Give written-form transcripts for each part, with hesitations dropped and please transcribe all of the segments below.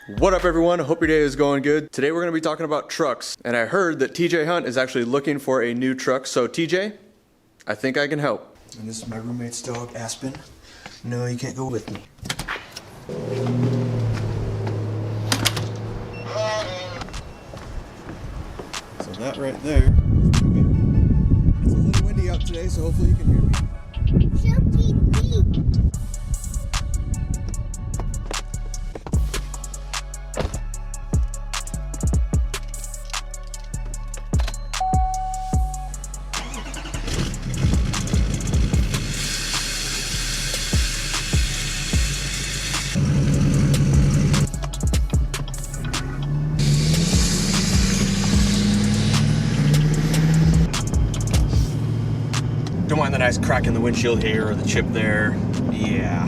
What up everyone, hope your day is going good. Today we're going to be talking about trucks, and I heard that TJ Hunt is actually looking for a new truck, so TJ, I think I can help. And this is my roommate's dog, Aspen. No, you can't go with me. So that right there, it's a little windy out today, so hopefully you can hear me. Don't mind the nice crack in the windshield here or the chip there. Yeah.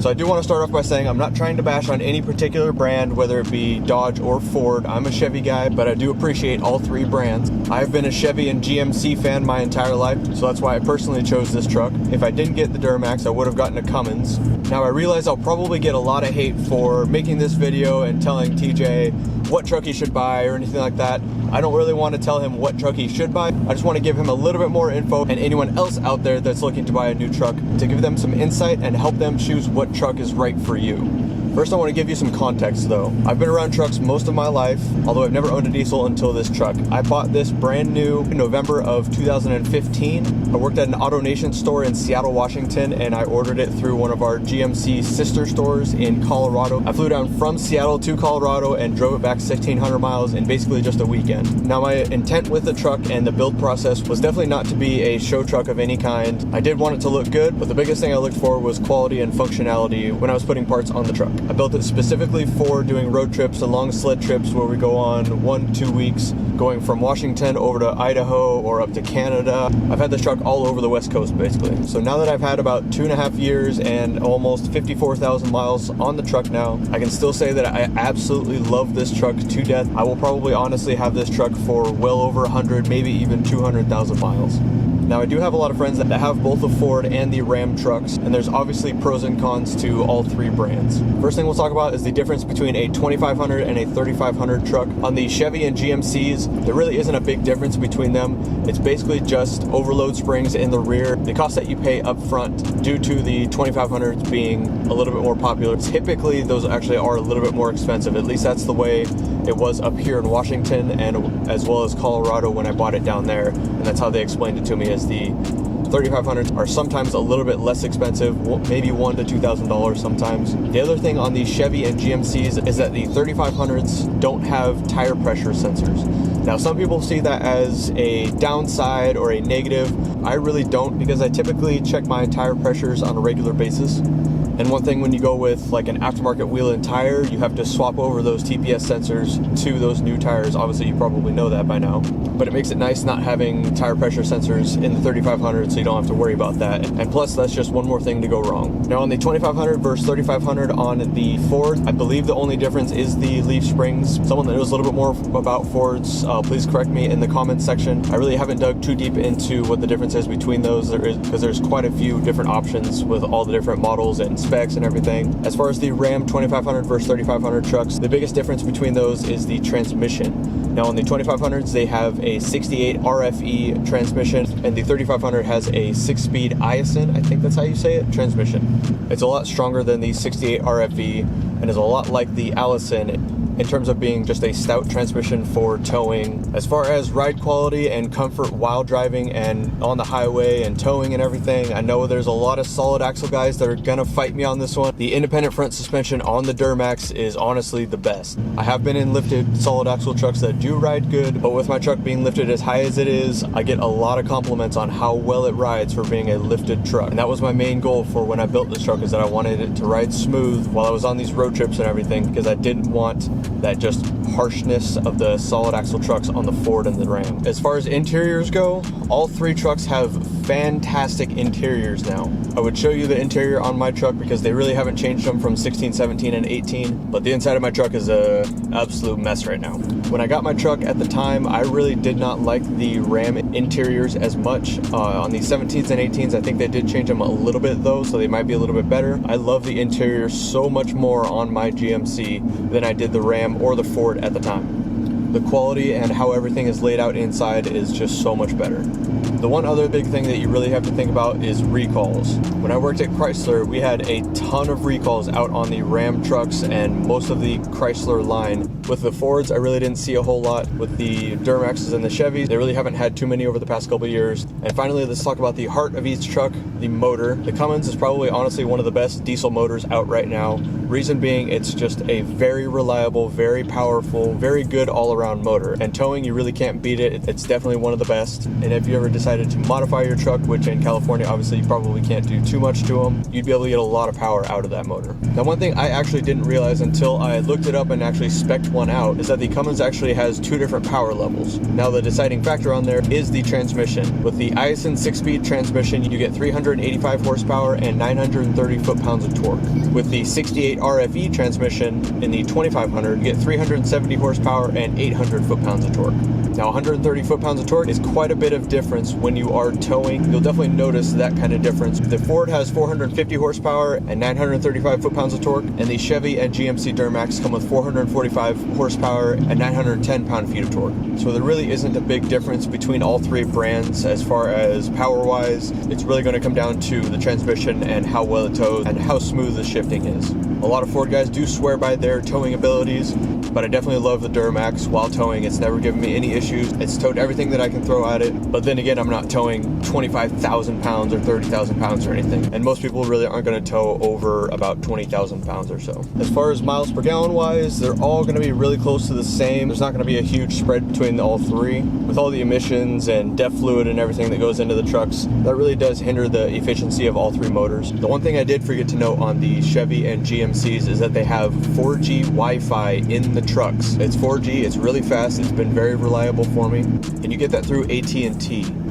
So I do want to start off by saying I'm not trying to bash on any particular brand, whether it be Dodge or Ford. I'm a Chevy guy, but I do appreciate all three brands. I've been a Chevy and GMC fan my entire life, so that's why I personally chose this truck. If I didn't get the Duramax, I would have gotten a Cummins. Now I realize I'll probably get a lot of hate for making this video and telling TJ what truck he should buy or anything like that. I don't really want to tell him what truck he should buy. I just want to give him a little bit more info, and anyone else out there that's looking to buy a new truck, to give them some insight and help them choose what truck is right for you. First, I want to give you some context though. I've been around trucks most of my life, although I've never owned a diesel until this truck. I bought this brand new in November of 2015. I worked at an AutoNation store in Seattle, Washington, and I ordered it through one of our GMC sister stores in Colorado. I flew down from Seattle to Colorado and drove it back 1,600 miles in basically just a weekend. Now, my intent with the truck and the build process was definitely not to be a show truck of any kind. I did want it to look good, but the biggest thing I looked for was quality and functionality when I was putting parts on the truck. I built it specifically for doing road trips and long sled trips where we go on 1-2 weeks, going from Washington over to Idaho or up to Canada. I've had this truck all over the West Coast basically. So now that I've had about 2.5 years and almost 54,000 miles on the truck now, I can still say that I absolutely love this truck to death. I will probably honestly have this truck for well over 100, maybe even 200,000 miles. Now, I do have a lot of friends that have both the Ford and the Ram trucks, and there's obviously pros and cons to all three brands. First thing we'll talk about is the difference between a 2500 and a 3500 truck. On the Chevy and GMCs, there really isn't a big difference between them. It's basically just overload springs in the rear, the cost that you pay up front due to the 2500s being a little bit more popular. Typically, those actually are a little bit more expensive. At least that's the way it was up here in Washington and as well as Colorado when I bought it down there, and that's how they explained it to me, as the 3500s are sometimes a little bit less expensive, maybe $1,000 to $2,000 sometimes. The other thing on the Chevy and GMCs is that the 3500s don't have tire pressure sensors. Now, some people see that as a downside or a negative. I really don't, because I typically check my tire pressures on a regular basis. And one thing, when you go with like an aftermarket wheel and tire, you have to swap over those TPS sensors to those new tires. Obviously, you probably know that by now. But it makes it nice not having tire pressure sensors in the 3500, so you don't have to worry about that. And plus, that's just one more thing to go wrong. Now, on the 2500 versus 3500 on the Ford, I believe the only difference is the leaf springs. Someone that knows a little bit more about Fords, please correct me in the comments section. I really haven't dug too deep into what the difference is between those, because there's quite a few different options with all the different models and specs and everything. As far as the Ram 2500 versus 3500 trucks, the biggest difference between those is the transmission. Now, on the 2500s, they have a 68 RFE transmission, and the 3500 has a 6-speed Iacin, I think that's how you say it, transmission. It's a lot stronger than the 68 RFE and is a lot like the Allison in terms of being just a stout transmission for towing. As far as ride quality and comfort while driving and on the highway and towing and everything, I know there's a lot of solid axle guys that are gonna fight me on this one. The independent front suspension on the Duramax is honestly the best. I have been in lifted solid axle trucks that do ride good, but with my truck being lifted as high as it is, I get a lot of compliments on how well it rides for being a lifted truck. And that was my main goal for when I built this truck, is that I wanted it to ride smooth while I was on these road trips and everything, because I didn't want that just harshness of the solid axle trucks on the Ford and the Ram. As far as interiors go, all three trucks have fantastic interiors now. I would show you the interior on my truck because they really haven't changed them from 16, 17, and 18, but the inside of my truck is a absolute mess right now. When I got my truck at the time, I really did not like the Ram interiors as much. On the 17s and 18s, I think they did change them a little bit though, so they might be a little bit better. I love the interior so much more on my GMC than I did the Ram or the Ford at the time. The quality and how everything is laid out inside is just so much better. The one other big thing that you really have to think about is recalls. When I worked at Chrysler, we had a ton of recalls out on the Ram trucks and most of the Chrysler line. With the Fords, I really didn't see a whole lot. With the Duramaxes and the Chevys, they really haven't had too many over the past couple of years. And finally, let's talk about the heart of each truck, the motor. The Cummins is probably honestly one of the best diesel motors out right now. Reason being, it's just a very reliable, very powerful, very good all-around motor. And towing, you really can't beat it. It's definitely one of the best. And if you ever decided to modify your truck, which in California, obviously you probably can't do too much to them, you'd be able to get a lot of power out of that motor. Now, one thing I actually didn't realize until I looked it up and actually spec'd one out is that the Cummins actually has two different power levels. Now, the deciding factor on there is the transmission. With the Aisin 6-speed transmission, you get 385 horsepower and 930 foot-pounds of torque. With the 68 RFE transmission in the 2500, you get 370 horsepower and 800 foot-pounds of torque. Now, 130 foot-pounds of torque is quite a bit of difference when you are towing. You'll definitely notice that kind of difference. The Ford has 450 horsepower and 935 foot-pounds of torque, and the Chevy and GMC Duramax come with 445 horsepower and 910 pound-feet of torque. So there really isn't a big difference between all three brands as far as power-wise. It's really going to come down to the transmission and how well it tows and how smooth the shifting is. A lot of Ford guys do swear by their towing abilities, but I definitely love the Duramax while towing. It's never given me any issues. It's towed everything that I can throw at it, but then again, I'm not towing 25,000 pounds or 30,000 pounds or anything, and most people really aren't going to tow over about 20,000 pounds or so. As far as miles per gallon wise, they're all going to be really close to the same. There's not going to be a huge spread between all three. With all the emissions and DEF fluid and everything that goes into the trucks, that really does hinder the efficiency of all three motors. The one thing I did forget to note on the Chevy and GMCs is that they have 4G Wi-Fi in the trucks. It's 4G, it's really fast, it's been very reliable for me, and you get that through AT&T.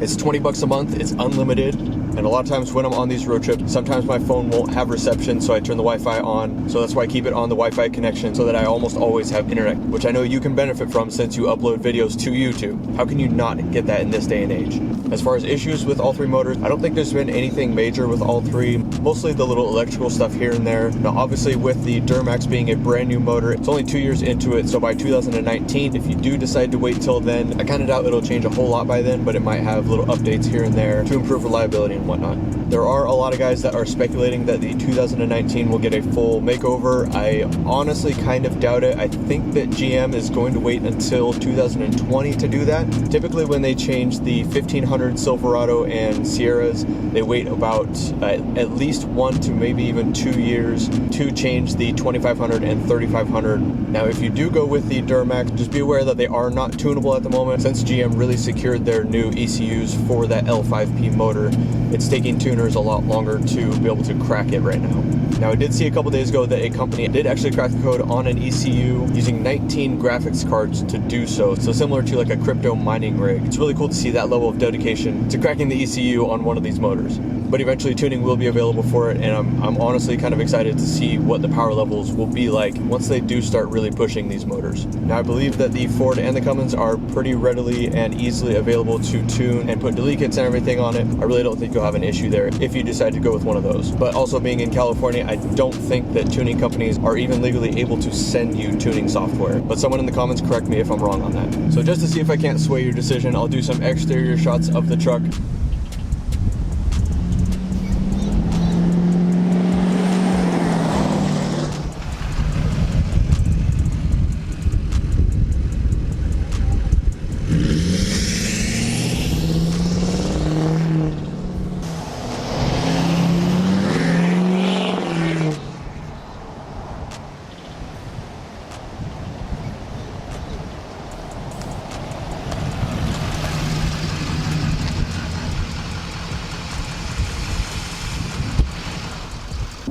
It's $20 a month, it's unlimited, and a lot of times when I'm on these road trips, sometimes my phone won't have reception, so I turn the Wi-Fi on, so that's why I keep it on the Wi-Fi connection so that I almost always have internet, which I know you can benefit from since you upload videos to YouTube. How can you not get that in this day and age? As far as issues with all three motors, I don't think there's been anything major with all three, mostly the little electrical stuff here and there. Now obviously with the Duramax being a brand new motor, it's only 2 years into it, so by 2019, if you do decide to wait till then, I kind of doubt it'll change a whole lot by then, but it might have little updates here and there to improve reliability and whatnot. There are a lot of guys that are speculating that the 2019 will get a full makeover. I honestly kind of doubt it. I think that GM is going to wait until 2020 to do that. Typically when they change the 1500 Silverado and Sierras, they wait about at least 1 to maybe even 2 years to change the 2500 and 3500. Now if you do go with the Duramax, just be aware that they are not tunable at the moment. Since GM really secured their new ECUs for that L5P motor, it's taking tuners a lot longer to be able to crack it right now. Now I did see a couple days ago that a company did actually crack the code on an ECU using 19 graphics cards to do so. So similar to like a crypto mining rig. It's really cool to see that level of dedication to cracking the ECU on one of these motors. But eventually tuning will be available for it, and I'm honestly kind of excited to see what the power levels will be like once they do start really pushing these motors. Now I believe that the Ford and the Cummins are pretty readily and easily available to tune and put delete kits and everything on it. I really don't think you'll have an issue there if you decide to go with one of those. But also being in California, I don't think that tuning companies are even legally able to send you tuning software. But someone in the comments correct me if I'm wrong on that. So just to see if I can't sway your decision, I'll do some exterior shots of the truck.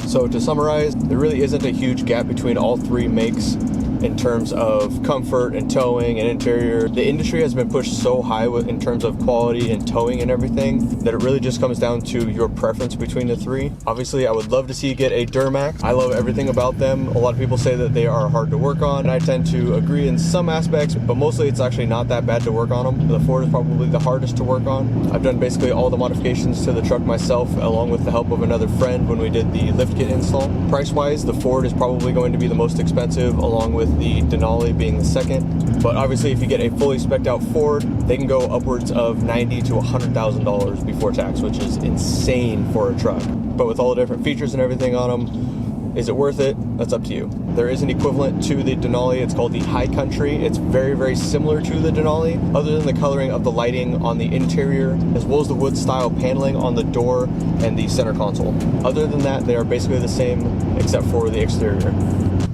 So to summarize, there really isn't a huge gap between all three makes. in terms of comfort and towing and interior. The industry has been pushed so high in terms of quality and towing and everything that it really just comes down to your preference between the three. Obviously, I would love to see you get a Duramax. I love everything about them. A lot of people say that they are hard to work on, and I tend to agree in some aspects, but mostly it's actually not that bad to work on them. The Ford is probably the hardest to work on. I've done basically all the modifications to the truck myself, along with the help of another friend when we did the lift kit install. Price-wise, the Ford is probably going to be the most expensive, along with the Denali being the second. But obviously, if you get a fully spec'd out Ford, they can go upwards of $90,000 to $100,000 before tax, which is insane for a truck. But with all the different features and everything on them, is it worth it? That's up to you. There is an equivalent to the Denali. It's called the High Country. It's very, very similar to the Denali, other than the coloring of the lighting on the interior, as well as the wood style paneling on the door and the center console. Other than that, they are basically the same except for the exterior.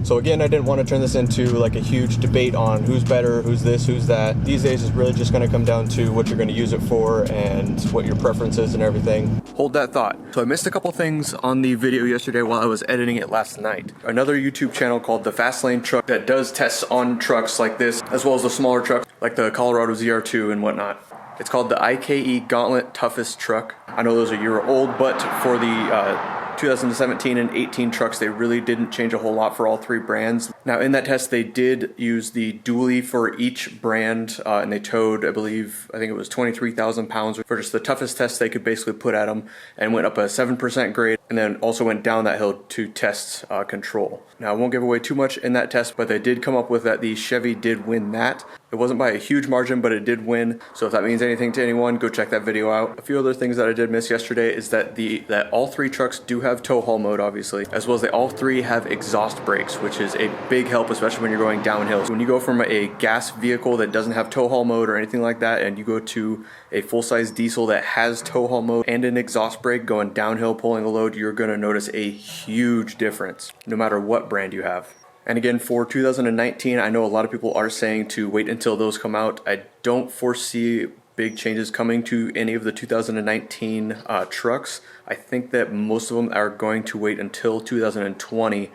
So again, I didn't want to turn this into like a huge debate on who's better, who's this, who's that. These days it's really just going to come down to what you're going to use it for and what your preference is and everything. Hold that thought. So I missed a couple things on the video yesterday while I was editing it last night. Another YouTube channel called The Fast Lane Truck that does tests on trucks like this, as well as the smaller trucks like the Colorado ZR2 and whatnot. It's called the IKE Gauntlet Toughest Truck. I know those are a year old, but for the 2017 and 18 trucks, they really didn't change a whole lot for all three brands. Now in that test, they did use the dually for each brand, and they towed, I think it was 23,000 pounds for just the toughest test they could basically put at them, and went up a 7% grade, and then also went down that hill to test control. Now I won't give away too much in that test, but they did come up with that the Chevy did win that. It wasn't by a huge margin, but it did win. So if that means anything to anyone, go check that video out. A few other things that I did miss yesterday is that that all three trucks do have tow haul mode, obviously, as well as they all three have exhaust brakes, which is a big help, especially when you're going downhill. So when you go from a gas vehicle that doesn't have tow haul mode or anything like that, and you go to a full-size diesel that has tow haul mode and an exhaust brake going downhill pulling a load, you're going to notice a huge difference, no matter what brand you have. And again, for 2019, I know a lot of people are saying to wait until those come out. I don't foresee big changes coming to any of the 2019 trucks. I think that most of them are going to wait until 2020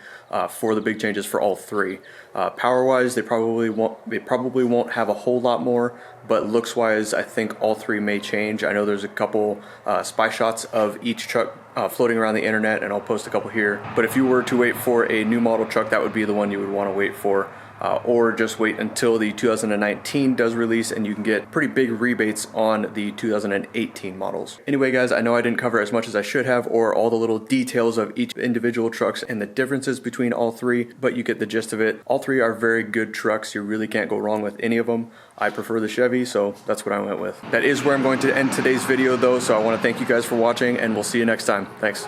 for the big changes for all three. Power-wise, they probably won't have a whole lot more, but looks-wise, I think all three may change. I know there's a couple spy shots of each truck floating around the internet, and I'll post a couple here. But if you were to wait for a new model truck, that would be the one you would want to wait for. Or just wait until the 2019 does release and you can get pretty big rebates on the 2018 models. Anyway guys, I know I didn't cover as much as I should have or all the little details of each individual trucks and the differences between all three, but you get the gist of it. All three are very good trucks. You really can't go wrong with any of them. I prefer the Chevy, so that's what I went with. That is where I'm going to end today's video though, so I want to thank you guys for watching and we'll see you next time. Thanks.